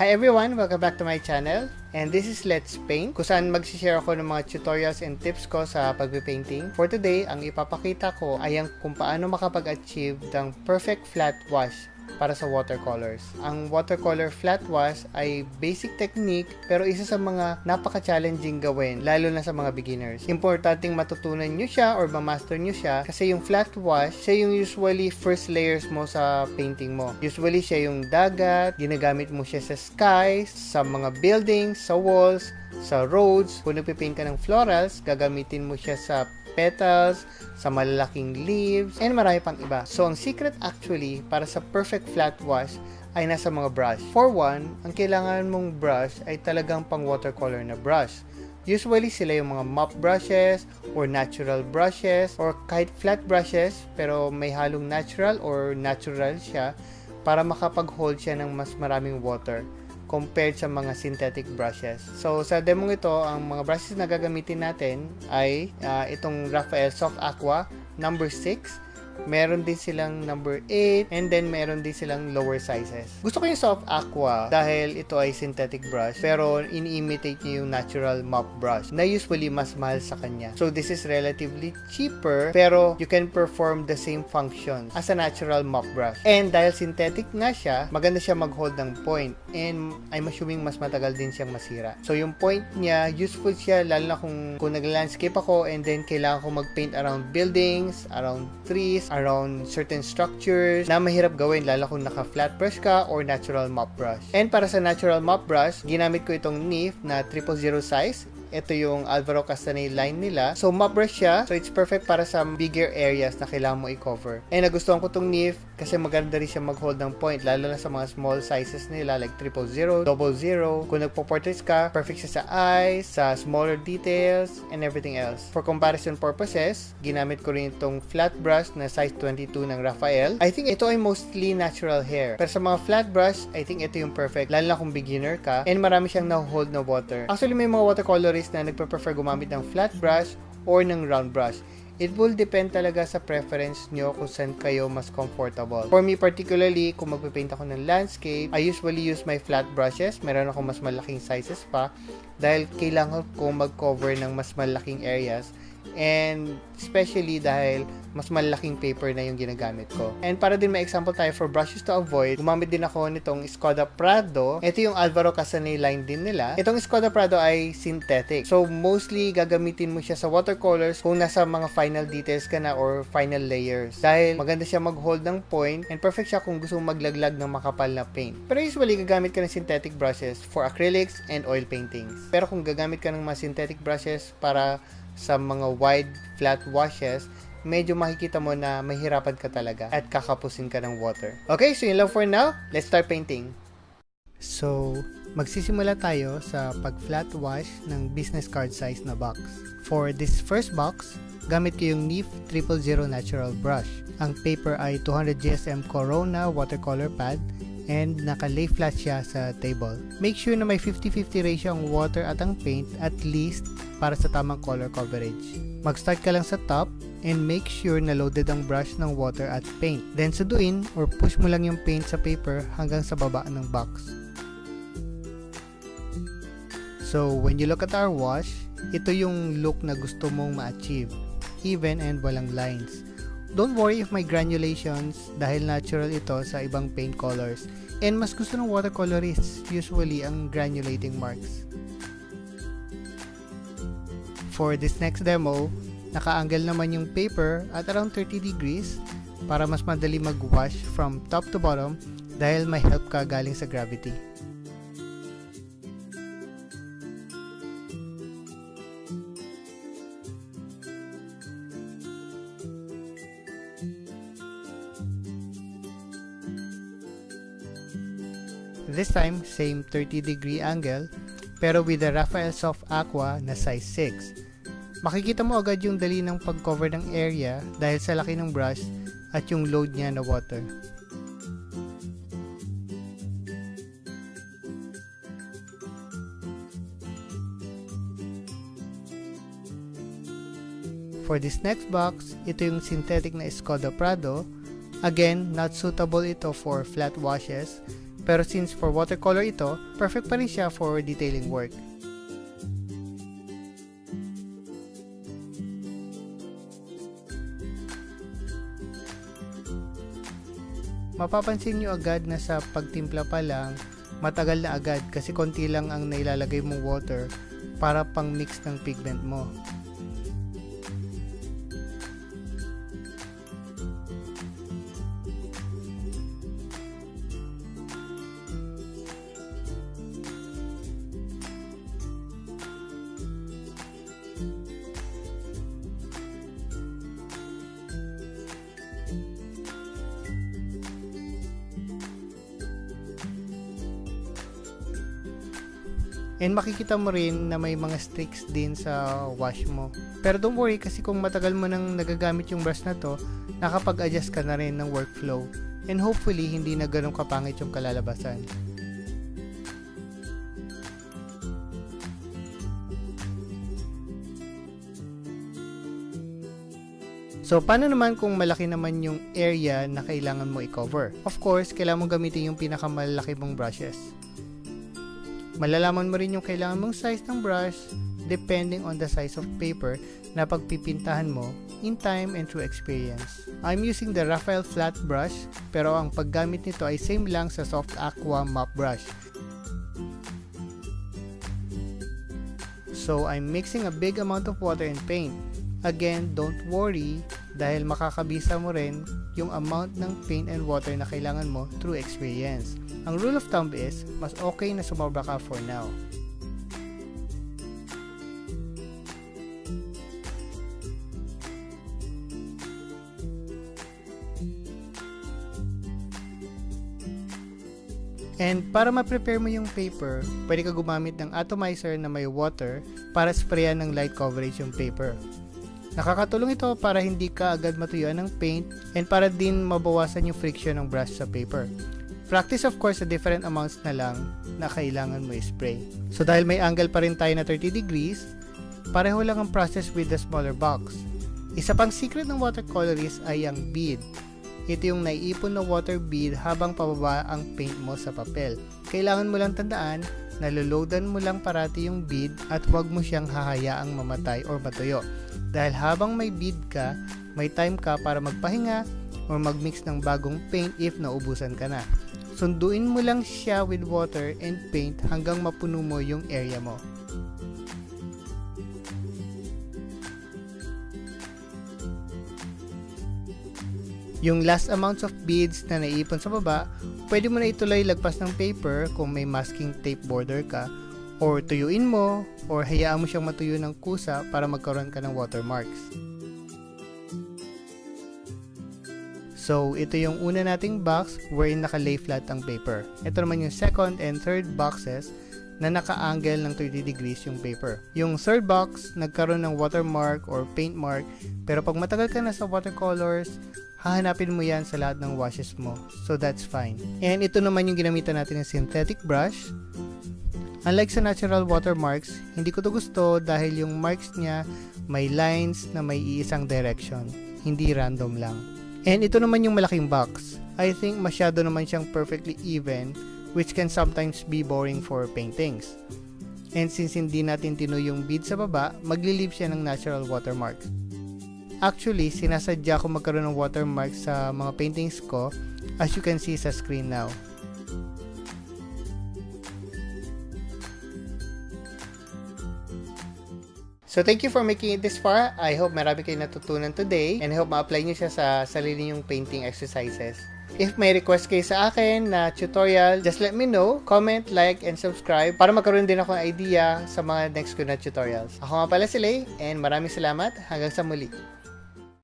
Hi everyone! Welcome back to my channel. And this is Let's Paint, kung saan mag-share ako ng mga tutorials and tips ko sa pagpipainting. For today, ang ipapakita ko ay ang kung paano makapag-achieve ng perfect flat wash para sa watercolors. Ang watercolor flat wash ay basic technique pero isa sa mga napaka-challenging gawin, lalo na sa mga beginners. Importanteng matutunan nyo siya or ma-master nyo siya kasi yung flat wash, siya yung usually first layers mo sa painting mo. Usually siya yung dagat, ginagamit mo siya sa skies, sa mga buildings, sa walls, sa roads. Kung nagpipaint ka ng florals, gagamitin mo siya sa petals, sa malalaking leaves, and marami pang iba. So, ang secret actually para sa perfect flat wash ay nasa mga brush. For one, ang kailangan mong brush ay talagang pang watercolor na brush. Usually, sila yung mga mop brushes or natural brushes or kahit flat brushes pero may halong natural or natural siya para makapag-hold siya ng mas maraming water compared sa mga synthetic brushes. So, sa demo ito, ang mga brushes na gagamitin natin ay itong Raphael Soft Aqua number 6. Meron din silang number 8 and then meron din silang lower sizes. Gusto ko yung Soft Aqua dahil ito ay synthetic brush pero in-imitate niya yung natural mop brush na usually mas mahal sa kanya. So this is relatively cheaper pero you can perform the same function as a natural mop brush. And dahil synthetic nga siya, maganda siya mag-hold ng point and I'm assuming mas matagal din siyang masira. So yung point niya, useful siya lalo na kung nag-landscape ako and then kailangan ko mag-paint around buildings, around trees, around certain structures na mahirap gawin lalo kung naka-flat brush ka or natural mop brush. And para sa natural mop brush, ginamit ko itong Neef na 000 size. Ito yung Alvaro Castagnet line nila. So, mop brush siya. So, it's perfect para sa bigger areas na kailangan mo i-cover. And nagustuhan ko itong Neef kasi maganda rin siya mag-hold ng point. Lalo na sa mga small sizes nila like 000, 00. Kung nagpo-portraits ka, perfect siya sa eyes, sa smaller details, and everything else. For comparison purposes, ginamit ko rin itong flat brush na size 22 ng Raphael. I think ito ay mostly natural hair. Pero sa mga flat brush, I think ito yung perfect. Lalo na kung beginner ka. And marami siyang na-hold na water. Actually, may mga watercolor na nagpe-prefer gumamit ng flat brush or ng round brush. It will depend talaga sa preference nyo kung saan kayo mas comfortable. For me particularly, kung magpipaint ako ng landscape, I usually use my flat brushes. Meron ako mas malaking sizes pa dahil kailangan ko mag-cover ng mas malaking areas and especially dahil mas malaking paper na yung ginagamit ko. And para din may example tayo for brushes to avoid, gumamit din ako nitong Skoda Prado. Ito yung Alvaro Castagnet line din nila. Itong Skoda Prado ay synthetic. So, mostly gagamitin mo siya sa watercolors kung nasa mga final details ka na or final layers. Dahil maganda siya mag-hold ng point and perfect siya kung gusto mong maglaglag ng makapal na paint. Pero usually, gagamit ka ng synthetic brushes for acrylics and oil paintings. Pero kung gagamit ka ng mga synthetic brushes para sa mga wide flat washes, medyo makikita mo na mahirapan ka talaga at kakapusin ka ng water. Okay, so yun lang for now. Let's start painting. So, magsisimula tayo sa pag-flat wash ng business card size na box. For this first box, gamit ko yung Neef 000 natural brush. Ang paper ay 200 GSM Corona watercolor pad and naka-lay flat siya sa table. Make sure na may 50-50 ratio ang water at ang paint at least para sa tamang color coverage. Mag-start ka lang sa top and make sure na loaded ang brush ng water at paint. Then suduin or push mo lang yung paint sa paper hanggang sa baba ng box. So when you look at our wash, ito yung look na gusto mong ma-achieve, even and walang lines. Don't worry if may granulations dahil natural ito sa ibang paint colors. And mas gusto ng watercolorists usually ang granulating marks. For this next demo, naka-angle naman yung paper at around 30 degrees para mas madali mag-wash from top to bottom dahil may help ka galing sa gravity. This time, same 30 degree angle pero with the Raphael Soft Aqua na size 6. Makikita mo agad yung dali ng pag-cover ng area dahil sa laki ng brush at yung load niya na water. For this next box, ito yung synthetic na Skoda Prado. Again, not suitable ito for flat washes Pero since for watercolor ito, perfect pa rin siya for detailing work. Mapapansin nyo agad na sa pagtimpla pa lang, matagal na agad kasi konti lang ang nailalagay mong water para pang mix ng pigment mo. And makikita mo rin na may mga streaks din sa wash mo. Pero don't worry kasi kung matagal mo nang nagagamit yung brush na to, nakapag-adjust ka na rin ng workflow. And hopefully, hindi na ganun kapangit yung kalalabasan. So, paano naman kung malaki naman yung area na kailangan mo i-cover? Of course, kailangan mo gamitin yung pinakamalaki mong brushes. Malalaman mo rin yung kailangan mong size ng brush depending on the size of paper na pagpipintahan mo in time and through experience. I'm using the Raphael flat brush pero ang paggamit nito ay same lang sa soft Aqua mop brush. So I'm mixing a big amount of water and paint. Again, don't worry dahil makakabisa mo rin yung amount ng paint and water na kailangan mo through experience. Ang rule of thumb is, mas okay na sumobra ka for now. And para ma-prepare mo yung paper, pwede ka gumamit ng atomizer na may water para sprayan ng light coverage yung paper. Nakakatulong ito para hindi ka agad matuyuan ng paint and para din mabawasan yung friction ng brush sa paper. Practice of course sa different amounts na lang na kailangan mo i-spray. So dahil may angle pa rin tayo na 30 degrees, pareho lang ang process with the smaller box. Isa pang secret ng watercolorist ay ang bead. Ito yung naiipon na water bead habang pababa ang paint mo sa papel. Kailangan mo lang tandaan na loloadan mo lang parati yung bead at huwag mo siyang hahayaang mamatay or matuyo. Dahil habang may bead ka, may time ka para magpahinga or magmix ng bagong paint if naubusan ka na. Sunduin mo lang siya with water and paint hanggang mapuno mo yung area mo. Yung last amounts of beads na naipon sa baba, pwede mo na ituloy lagpas ng paper kung may masking tape border ka, or tuyuin mo, or hayaan mo siyang matuyo ng kusa para magkaroon ka ng watermarks. So, ito yung una nating box wherein naka-lay flat ang paper. Ito naman yung second and third boxes na naka-angle ng 30 degrees yung paper. Yung third box, nagkaroon ng watermark or paint mark, pero pag matagal ka na sa watercolors, hahanapin mo yan sa lahat ng washes mo. So, that's fine. And ito naman yung ginamitan natin ng synthetic brush. Unlike sa natural watermarks, hindi ko to gusto dahil yung marks niya may lines na may iisang direction, hindi random lang. And ito naman yung malaking box. I think masyado naman siyang perfectly even, which can sometimes be boring for paintings. And since hindi natin tinuloy yung bead sa baba, magli-leave siya ng natural watermarks. Actually, sinasadya ko magkaroon ng watermark sa mga paintings ko, as you can see sa screen now. So thank you for making it this far. I hope marami kayo natutunan today and I hope ma-apply nyo siya sa sarili nyong painting exercises. If may request kayo sa akin na tutorial, just let me know, comment, like, and subscribe para magkaroon din ako ng idea sa mga next ko na tutorials. Ako nga pala si Lay and maraming salamat. Hanggang sa muli.